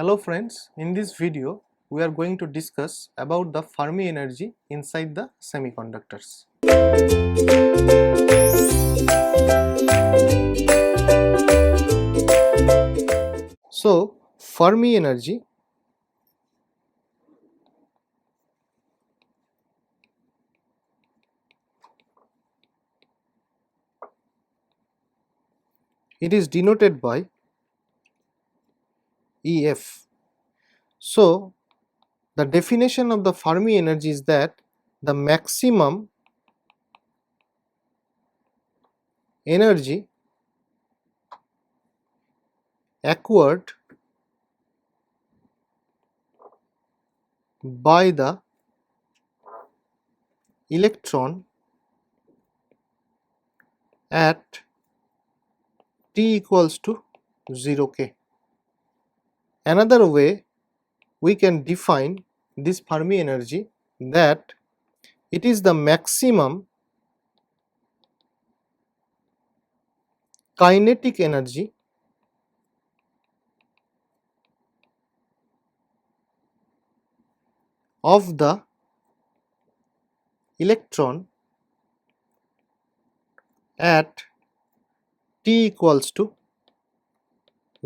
Hello friends, in this video we are going to discuss about the Fermi energy inside the semiconductors. So Fermi energy it is denoted by EF. So the definition of the Fermi energy is that the maximum energy acquired by the electron at T equals to 0k. Another way we can define this Fermi energy that it is the maximum kinetic energy of the electron at T equals to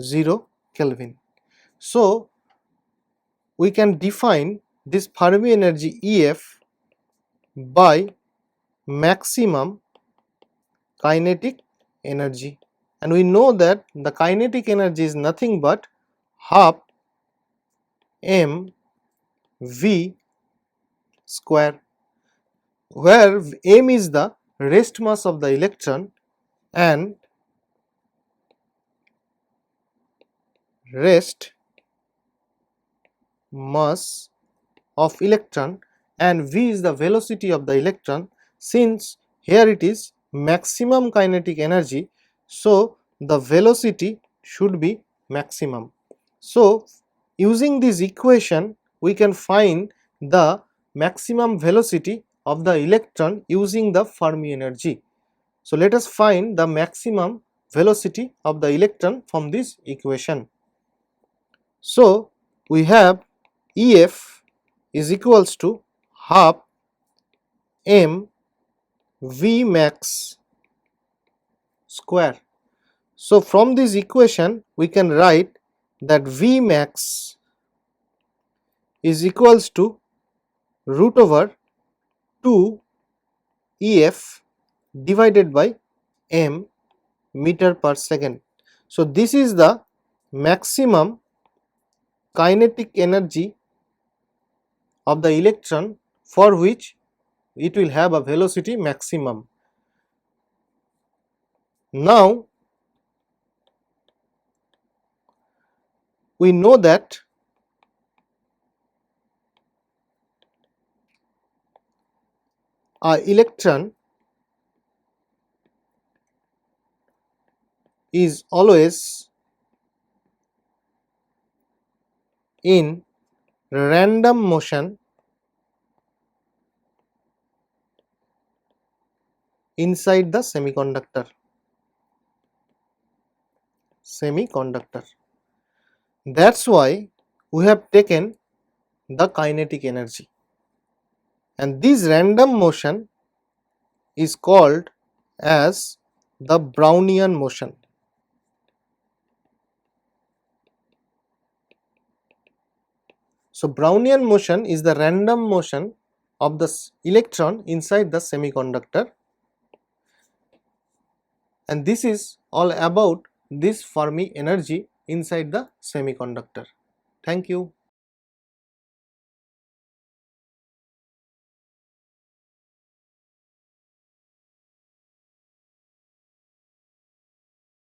0 Kelvin. So we can define this Fermi energy EF by maximum kinetic energy, and we know that the kinetic energy is nothing but half mv square, where m is the rest mass of the electron and rest mass of electron and v is the velocity of the electron. Since here it is maximum kinetic energy, so the velocity should be maximum. So using this equation we can find the maximum velocity of the electron using the Fermi energy. So let us find the maximum velocity of the electron from this equation. So we have EF is equals to half m v max square. So from this equation we can write that V max is equals to root over 2 EF divided by m meter per second. So this is the maximum kinetic energy of the electron for which it will have a velocity maximum. Now we know that a electron is always in random motion inside the semiconductor. That's why we have taken the kinetic energy, and this random motion is called as the Brownian motion. So Brownian motion is the random motion of the electron inside the semiconductor, and this is all about this Fermi energy inside the semiconductor. Thank you.